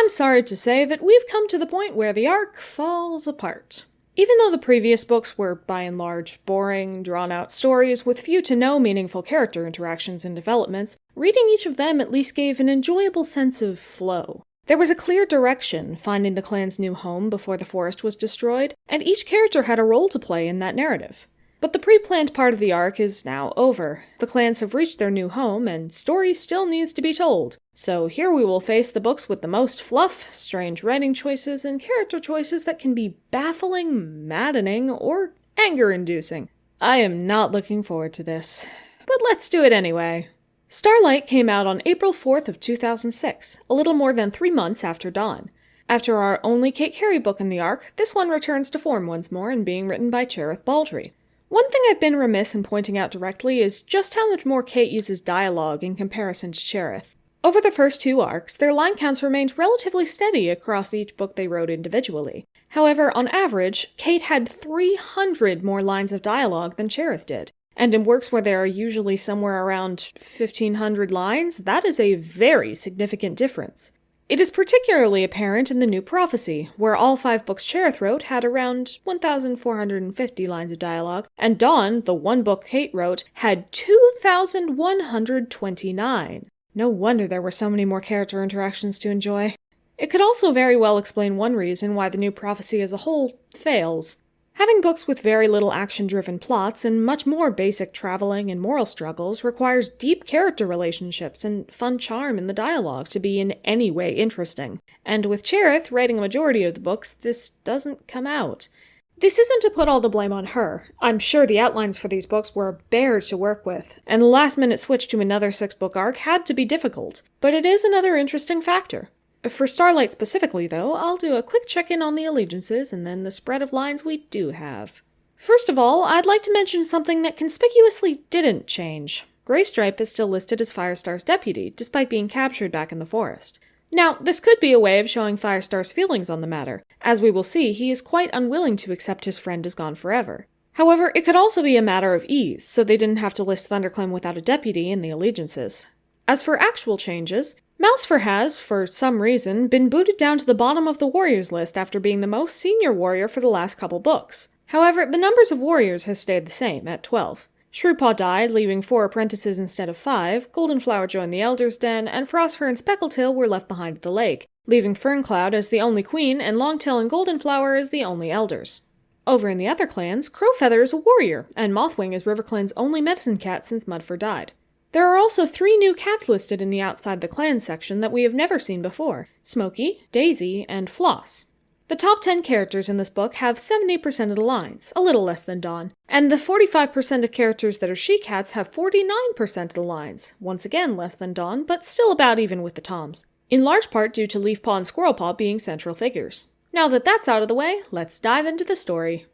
I'm sorry to say that we've come to the point where the arc falls apart. Even though the previous books were, by and large, boring, drawn-out stories with few to no meaningful character interactions and developments, reading each of them at least gave an enjoyable sense of flow. There was a clear direction, finding the clan's new home before the forest was destroyed, and each character had a role to play in that narrative. But the pre-planned part of the arc is now over. The clans have reached their new home, and story still needs to be told. So here we will face the books with the most fluff, strange writing choices, and character choices that can be baffling, maddening, or anger-inducing. I am not looking forward to this. But let's do it anyway. Starlight came out on April 4th of 2006, a little more than 3 months after Dawn. After our only Kate Carey book in the arc, this one returns to form once more and being written by Cherith Baldry. One thing I've been remiss in pointing out directly is just how much more Kate uses dialogue in comparison to Cherith. Over the first 2 arcs, their line counts remained relatively steady across each book they wrote individually. However, on average, Kate had 300 more lines of dialogue than Cherith did. And in works where there are usually somewhere around 1,500 lines, that is a very significant difference. It is particularly apparent in the New Prophecy, where all 5 books Cherith wrote had around 1,450 lines of dialogue, and Dawn, the one book Kate wrote, had 2,129. No wonder there were so many more character interactions to enjoy. It could also very well explain one reason why the New Prophecy as a whole fails. Having books with very little action-driven plots and much more basic traveling and moral struggles requires deep character relationships and fun charm in the dialogue to be in any way interesting. And with Cherith writing a majority of the books, this doesn't come out. This isn't to put all the blame on her. I'm sure the outlines for these books were a bear to work with, and the last-minute switch to another 6-book arc had to be difficult, but it is another interesting factor. For Starlight specifically, though, I'll do a quick check-in on the allegiances and then the spread of lines we do have. First of all, I'd like to mention something that conspicuously didn't change. Greystripe is still listed as Firestar's deputy, despite being captured back in the forest. Now, this could be a way of showing Firestar's feelings on the matter. As we will see, he is quite unwilling to accept his friend is gone forever. However, it could also be a matter of ease, so they didn't have to list ThunderClan without a deputy in the allegiances. As for actual changes, Mousefor has, for some reason, been booted down to the bottom of the warriors list after being the most senior warrior for the last couple books. However, the numbers of warriors has stayed the same, at 12. Shrewpaw died, leaving 4 apprentices instead of 5, Goldenflower joined the Elder's Den, and Frostfur and Speckletail were left behind at the lake, leaving Ferncloud as the only queen and Longtail and Goldenflower as the only elders. Over in the other clans, Crowfeather is a warrior, and Mothwing is RiverClan's only medicine cat since Mudfur died. There are also 3 new cats listed in the Outside the Clans section that we have never seen before: Smokey, Daisy, and Floss. The top 10 characters in this book have 70% of the lines, a little less than Dawn, and the 45% of characters that are she-cats have 49% of the lines, once again less than Dawn, but still about even with the Toms, in large part due to Leafpaw and Squirrelpaw being central figures. Now that that's out of the way, let's dive into the story.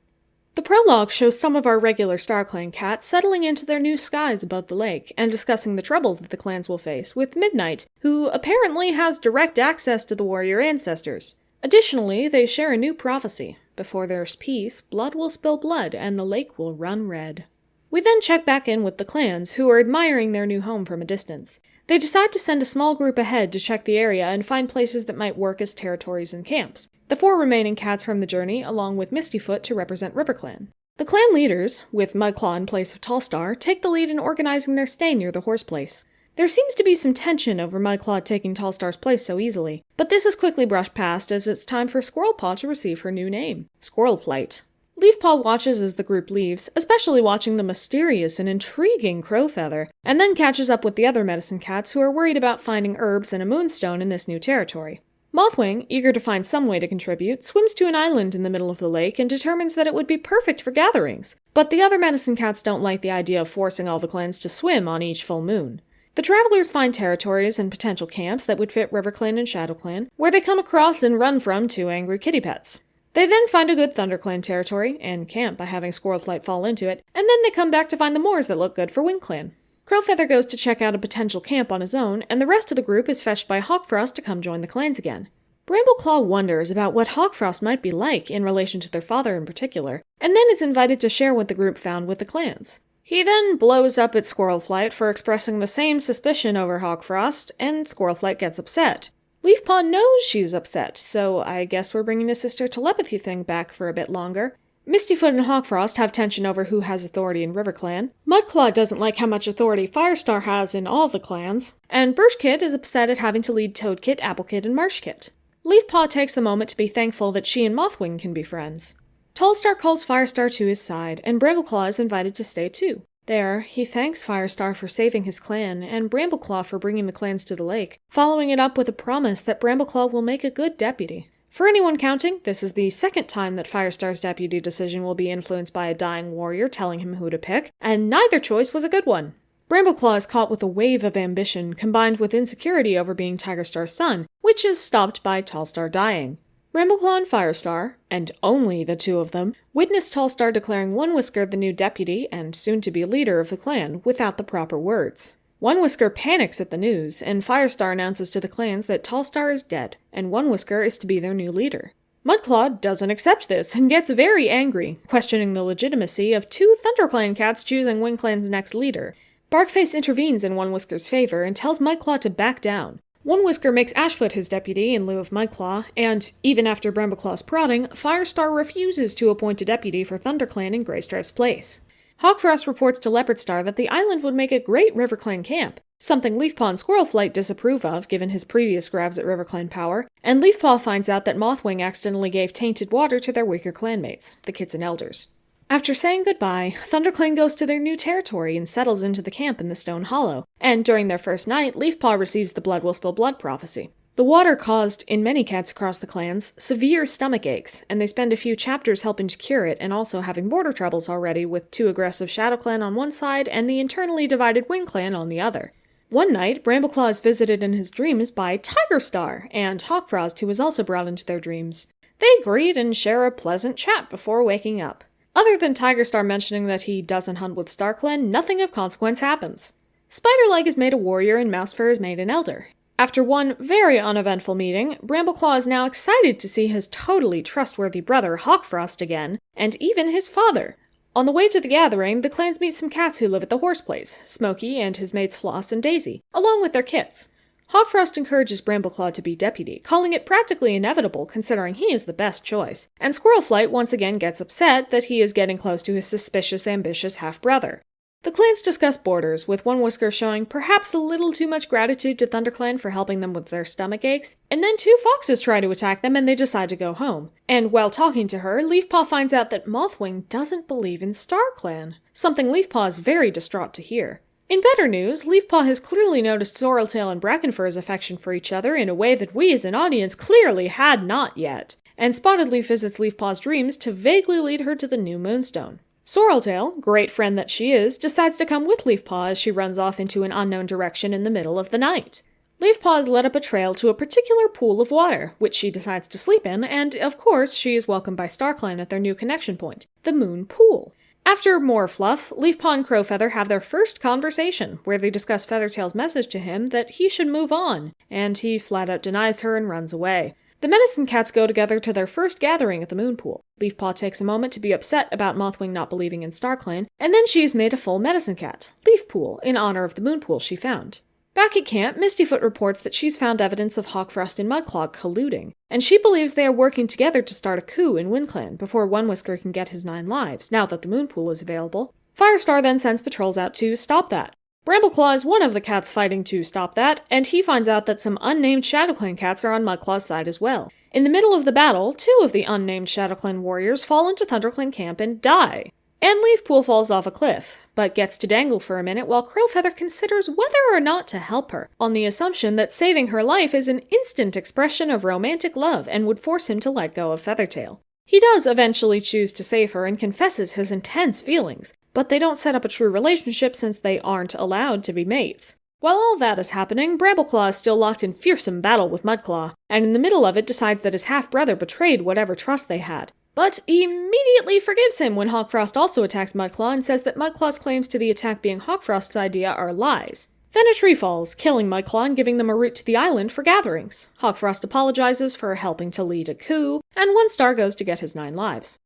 The prologue shows some of our regular StarClan cats settling into their new skies above the lake and discussing the troubles that the clans will face with Midnight, who apparently has direct access to the warrior ancestors. Additionally, they share a new prophecy. Before there's peace, blood will spill blood and the lake will run red. We then check back in with the clans, who are admiring their new home from a distance. They decide to send a small group ahead to check the area and find places that might work as territories and camps. The 4 remaining cats from the journey, along with Mistyfoot to represent RiverClan. The clan leaders, with Mudclaw in place of Tallstar, take the lead in organizing their stay near the horse place. There seems to be some tension over Mudclaw taking Tallstar's place so easily, but this is quickly brushed past as it's time for Squirrelpaw to receive her new name, Squirrelflight. Leafpaw watches as the group leaves, especially watching the mysterious and intriguing Crowfeather, and then catches up with the other medicine cats who are worried about finding herbs and a moonstone in this new territory. Mothwing, eager to find some way to contribute, swims to an island in the middle of the lake and determines that it would be perfect for gatherings, but the other medicine cats don't like the idea of forcing all the clans to swim on each full moon. The travelers find territories and potential camps that would fit RiverClan and ShadowClan, where they come across and run from 2 angry kitty pets. They then find a good ThunderClan territory, and camp by having Squirrelflight fall into it, and then they come back to find the moors that look good for WindClan. Crowfeather goes to check out a potential camp on his own, and the rest of the group is fetched by Hawkfrost to come join the clans again. Brambleclaw wonders about what Hawkfrost might be like in relation to their father in particular, and then is invited to share what the group found with the clans. He then blows up at Squirrelflight for expressing the same suspicion over Hawkfrost, and Squirrelflight gets upset. Leafpaw knows she's upset, so I guess we're bringing the sister telepathy thing back for a bit longer. Mistyfoot and Hawkfrost have tension over who has authority in RiverClan. Mudclaw doesn't like how much authority Firestar has in all the clans. And Birchkit is upset at having to lead Toadkit, Applekit, and Marshkit. Leafpaw takes the moment to be thankful that she and Mothwing can be friends. Tallstar calls Firestar to his side, and Brambleclaw is invited to stay too. There, he thanks Firestar for saving his clan, and Brambleclaw for bringing the clans to the lake, following it up with a promise that Brambleclaw will make a good deputy. For anyone counting, this is the second time that Firestar's deputy decision will be influenced by a dying warrior telling him who to pick, and neither choice was a good one. Brambleclaw is caught with a wave of ambition, combined with insecurity over being Tigerstar's son, which is stopped by Tallstar dying. Brambleclaw and Firestar, and only the two of them, witness Tallstar declaring One Whisker the new deputy and soon-to-be leader of the clan without the proper words. One Whisker panics at the news, and Firestar announces to the clans that Tallstar is dead, and One Whisker is to be their new leader. Mudclaw doesn't accept this and gets very angry, questioning the legitimacy of two ThunderClan cats choosing WindClan's next leader. Barkface intervenes in One Whisker's favor and tells Mudclaw to back down. One Whisker makes Ashfoot his deputy in lieu of Mudclaw, and, even after Brambleclaw's prodding, Firestar refuses to appoint a deputy for ThunderClan in Greystripe's place. Hawkfrost reports to Leopardstar that the island would make a great RiverClan camp, something Leafpaw and Squirrelflight disapprove of given his previous grabs at RiverClan power, and Leafpaw finds out that Mothwing accidentally gave tainted water to their weaker clanmates, the Kids and Elders. After saying goodbye, ThunderClan goes to their new territory and settles into the camp in the Stone Hollow, and during their first night, Leafpaw receives the Blood Will Spill Blood prophecy. The water caused, in many cats across the clans, severe stomach aches, and they spend a few chapters helping to cure it and also having border troubles already with two aggressive ShadowClan on one side and the internally divided WindClan on the other. One night, Brambleclaw is visited in his dreams by Tigerstar and Hawkfrost, who is also brought into their dreams. They greet and share a pleasant chat before waking up. Other than Tigerstar mentioning that he doesn't hunt with StarClan, nothing of consequence happens. Spiderleg is made a warrior and Mousefur is made an elder. After one very uneventful meeting, Brambleclaw is now excited to see his totally trustworthy brother Hawkfrost again, and even his father. On the way to the gathering, the clans meet some cats who live at the horse place, Smokey and his mates Floss and Daisy, along with their kits. Hawkfrost encourages Brambleclaw to be deputy, calling it practically inevitable considering he is the best choice, and Squirrelflight once again gets upset that he is getting close to his suspicious, ambitious half-brother. The clans discuss borders, with One Whisker showing perhaps a little too much gratitude to ThunderClan for helping them with their stomach aches, and then two foxes try to attack them and they decide to go home. And while talking to her, Leafpaw finds out that Mothwing doesn't believe in StarClan, something Leafpaw is very distraught to hear. In better news, Leafpaw has clearly noticed Sorreltail and Brackenfur's affection for each other in a way that we as an audience clearly had not yet, and Spottedleaf visits Leafpaw's dreams to vaguely lead her to the new Moonstone. Sorreltail, great friend that she is, decides to come with Leafpaw as she runs off into an unknown direction in the middle of the night. Leafpaw has led up a trail to a particular pool of water, which she decides to sleep in, and of course she is welcomed by StarClan at their new connection point, the Moon Pool. After more fluff, Leafpaw and Crowfeather have their first conversation, where they discuss Feathertail's message to him that he should move on, and he flat out denies her and runs away. The Medicine Cats go together to their first gathering at the Moon Pool. Leafpaw takes a moment to be upset about Mothwing not believing in StarClan, and then she is made a full Medicine Cat, Leafpool, in honor of the Moon Pool she found. Back at camp, Mistyfoot reports that she's found evidence of Hawkfrost and Mudclaw colluding, and she believes they are working together to start a coup in WindClan before One Whisker can get his 9 lives, now that the Moon Pool is available. Firestar then sends patrols out to stop that. Brambleclaw is one of the cats fighting to stop that, and he finds out that some unnamed ShadowClan cats are on Mudclaw's side as well. In the middle of the battle, 2 of the unnamed ShadowClan warriors fall into ThunderClan camp and die. And Leafpool falls off a cliff, but gets to dangle for a minute while Crowfeather considers whether or not to help her, on the assumption that saving her life is an instant expression of romantic love and would force him to let go of Feathertail. He does eventually choose to save her and confesses his intense feelings, but they don't set up a true relationship since they aren't allowed to be mates. While all that is happening, Brambleclaw is still locked in fearsome battle with Mudclaw, and in the middle of it decides that his half-brother betrayed whatever trust they had. But immediately forgives him when Hawkfrost also attacks Mudclaw and says that Mudclaw's claims to the attack being Hawkfrost's idea are lies. Then a tree falls, killing Mudclaw and giving them a route to the island for gatherings. Hawkfrost apologizes for helping to lead a coup, and 1 star goes to get his 9 lives.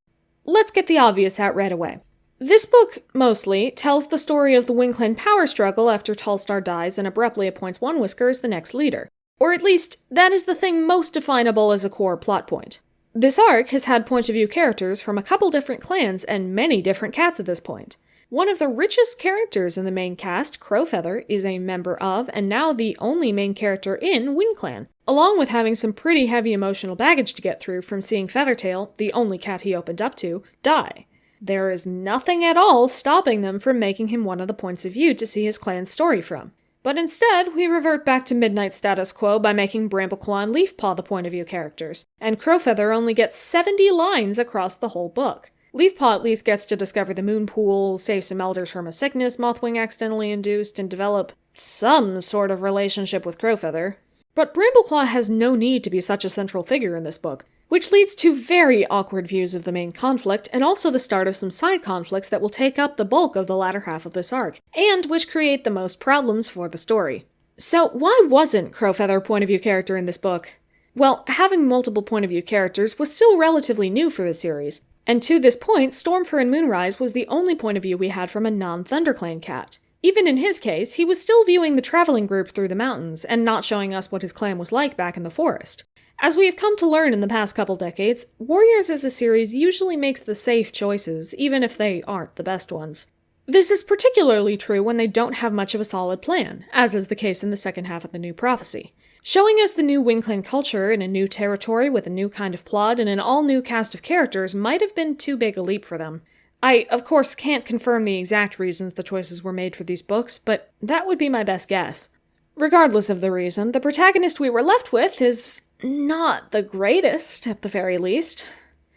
Let's get the obvious out right away. This book, mostly, tells the story of the WindClan power struggle after Tallstar dies and abruptly appoints One Whisker as the next leader. Or at least, that is the thing most definable as a core plot point. This arc has had point-of-view characters from a couple different clans and many different cats at this point. One of the richest characters in the main cast, Crowfeather, is a member of, and now the only main character in, WindClan, along with having some pretty heavy emotional baggage to get through from seeing Feathertail, the only cat he opened up to, die. There is nothing at all stopping them from making him one of the points of view to see his clan's story from. But instead, we revert back to Midnight status quo by making Brambleclaw and Leafpaw the point of view characters, and Crowfeather only gets 70 lines across the whole book. Leafpaw at least gets to discover the moon pool, save some elders from a sickness Mothwing accidentally induced, and develop some sort of relationship with Crowfeather. But Brambleclaw has no need to be such a central figure in this book, which leads to very awkward views of the main conflict, and also the start of some side conflicts that will take up the bulk of the latter half of this arc, and which create the most problems for the story. So why wasn't Crowfeather a point-of-view character in this book? Well, having multiple point-of-view characters was still relatively new for the series, and to this point, Stormfur and Moonrise was the only point of view we had from a non-ThunderClan cat. Even in his case, he was still viewing the traveling group through the mountains, and not showing us what his clan was like back in the forest. As we have come to learn in the past couple decades, Warriors as a series usually makes the safe choices, even if they aren't the best ones. This is particularly true when they don't have much of a solid plan, as is the case in the second half of the New Prophecy. Showing us the new WindClan culture in a new territory with a new kind of plot and an all-new cast of characters might have been too big a leap for them. I, of course, can't confirm the exact reasons the choices were made for these books, but that would be my best guess. Regardless of the reason, the protagonist we were left with is not the greatest, at the very least.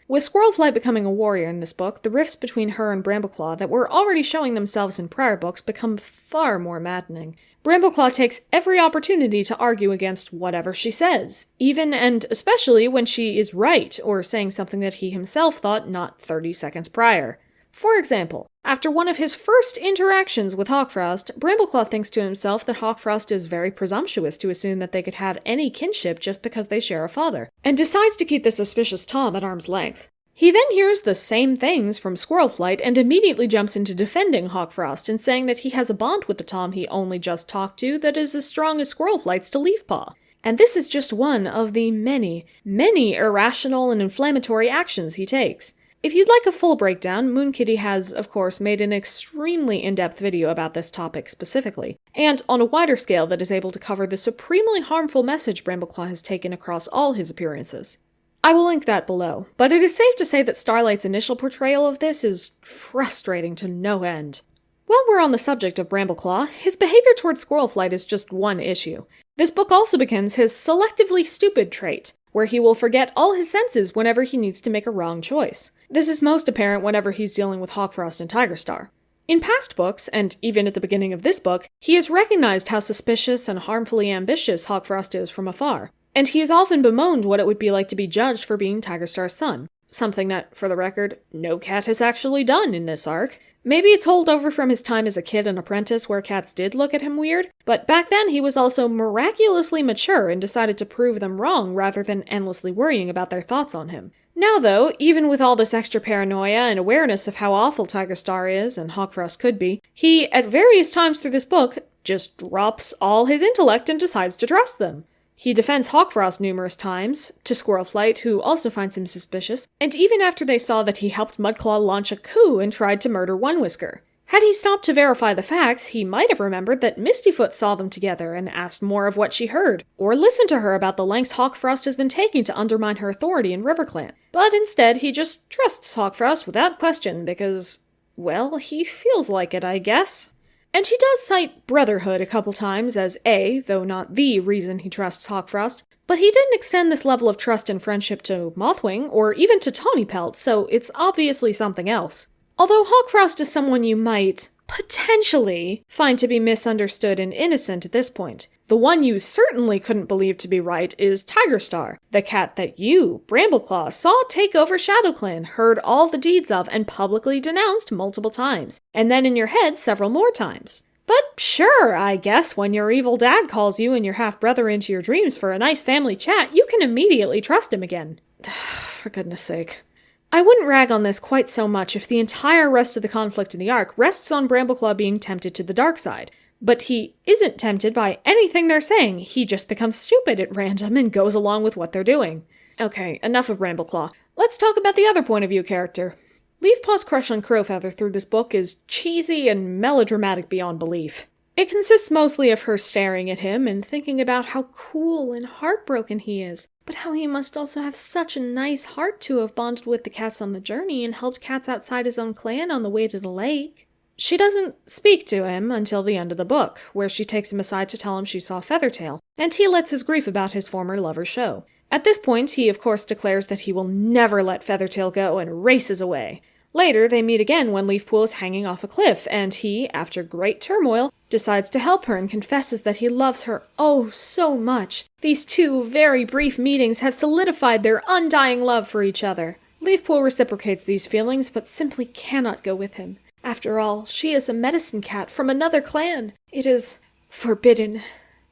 With Squirrelflight becoming a warrior in this book, the rifts between her and Brambleclaw that were already showing themselves in prior books become far more maddening. Brambleclaw takes every opportunity to argue against whatever she says, even and especially when she is right, or saying something that he himself thought not 30 seconds prior. For example, after one of his first interactions with Hawkfrost, Brambleclaw thinks to himself that Hawkfrost is very presumptuous to assume that they could have any kinship just because they share a father, and decides to keep the suspicious Tom at arm's length. He then hears the same things from Squirrelflight and immediately jumps into defending Hawkfrost and saying that he has a bond with the Tom he only just talked to that is as strong as Squirrelflight's to Leafpaw. And this is just one of the many, many irrational and inflammatory actions he takes. If you'd like a full breakdown, Moonkitty has, of course, made an extremely in-depth video about this topic specifically, and on a wider scale that is able to cover the supremely harmful message Brambleclaw has taken across all his appearances. I will link that below, but it is safe to say that Starlight's initial portrayal of this is frustrating to no end. While we're on the subject of Brambleclaw, his behavior towards Squirrelflight is just one issue. This book also begins his selectively stupid trait, where he will forget all his senses whenever he needs to make a wrong choice. This is most apparent whenever he's dealing with Hawkfrost and Tigerstar. In past books, and even at the beginning of this book, he has recognized how suspicious and harmfully ambitious Hawkfrost is from afar, and he has often bemoaned what it would be like to be judged for being Tigerstar's son, something that, for the record, no cat has actually done in this arc. Maybe it's holdover from his time as a kid and apprentice where cats did look at him weird, but back then he was also miraculously mature and decided to prove them wrong rather than endlessly worrying about their thoughts on him. Now though, even with all this extra paranoia and awareness of how awful Tigerstar is and Hawkfrost could be, he, at various times through this book, just drops all his intellect and decides to trust them. He defends Hawkfrost numerous times, to Squirrelflight, who also finds him suspicious, and even after they saw that he helped Mudclaw launch a coup and tried to murder One Whisker. Had he stopped to verify the facts, he might have remembered that Mistyfoot saw them together and asked more of what she heard, or listened to her about the lengths Hawkfrost has been taking to undermine her authority in RiverClan. But instead, he just trusts Hawkfrost without question because, well, he feels like it, I guess. And he does cite Brotherhood a couple times as though not the reason he trusts Hawkfrost, but he didn't extend this level of trust and friendship to Mothwing, or even to Tawnypelt, so it's obviously something else. Although Hawkfrost is someone you might, potentially, find to be misunderstood and innocent at this point. The one you certainly couldn't believe to be right is Tigerstar, the cat that you, Brambleclaw, saw take over ShadowClan, heard all the deeds of, and publicly denounced multiple times, and then in your head several more times. But sure, I guess when your evil dad calls you and your half-brother into your dreams for a nice family chat, you can immediately trust him again. For goodness sake. I wouldn't rag on this quite so much if the entire rest of the conflict in the arc rests on Brambleclaw being tempted to the dark side. But he isn't tempted by anything they're saying. He just becomes stupid at random and goes along with what they're doing. Okay, enough of Brambleclaw. Let's talk about the other point of view character. Leafpaw's crush on Crowfeather through this book is cheesy and melodramatic beyond belief. It consists mostly of her staring at him and thinking about how cool and heartbroken he is, but how he must also have such a nice heart to have bonded with the cats on the journey and helped cats outside his own clan on the way to the lake. She doesn't speak to him until the end of the book, where she takes him aside to tell him she saw Feathertail, and he lets his grief about his former lover show. At this point, he of course declares that he will never let Feathertail go and races away. Later, they meet again when Leafpool is hanging off a cliff, and he, after great turmoil, decides to help her and confesses that he loves her oh so much. These two very brief meetings have solidified their undying love for each other. Leafpool reciprocates these feelings, but simply cannot go with him. After all, she is a medicine cat from another clan. It is forbidden.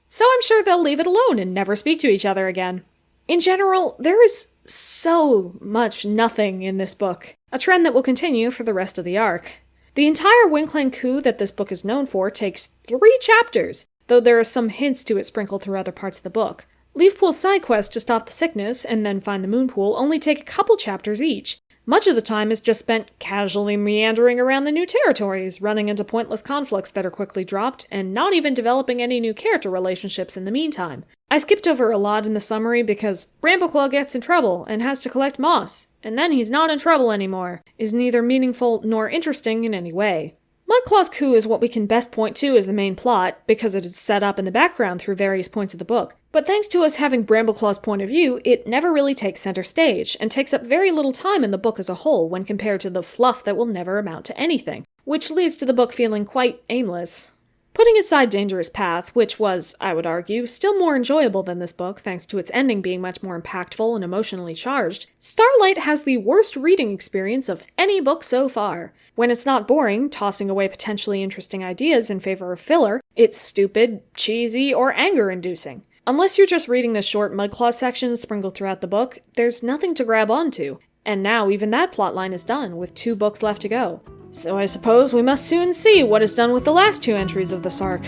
So I'm sure they'll leave it alone and never speak to each other again. In general, there is so much nothing in this book, a trend that will continue for the rest of the arc. The entire WindClan coup that this book is known for takes 3 chapters, though there are some hints to it sprinkled through other parts of the book. Leafpool's side quest to stop the sickness and then find the Moonpool only take a couple chapters each. Much of the time is just spent casually meandering around the new territories, running into pointless conflicts that are quickly dropped, and not even developing any new character relationships in the meantime. I skipped over a lot in the summary because Brambleclaw gets in trouble and has to collect moss, and then he's not in trouble anymore, is neither meaningful nor interesting in any way. Mudclaw's coup is what we can best point to as the main plot, because it is set up in the background through various points of the book. But thanks to us having Brambleclaw's point of view, it never really takes center stage, and takes up very little time in the book as a whole when compared to the fluff that will never amount to anything, which leads to the book feeling quite aimless. Putting aside Dangerous Path, which was, I would argue, still more enjoyable than this book thanks to its ending being much more impactful and emotionally charged, Starlight has the worst reading experience of any book so far. When it's not boring, tossing away potentially interesting ideas in favor of filler, it's stupid, cheesy, or anger-inducing. Unless you're just reading the short Mudclaw sections sprinkled throughout the book, there's nothing to grab onto. And now even that plotline is done, with 2 books left to go. So I suppose we must soon see what is done with the last 2 entries of this arc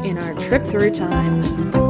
in our trip through time.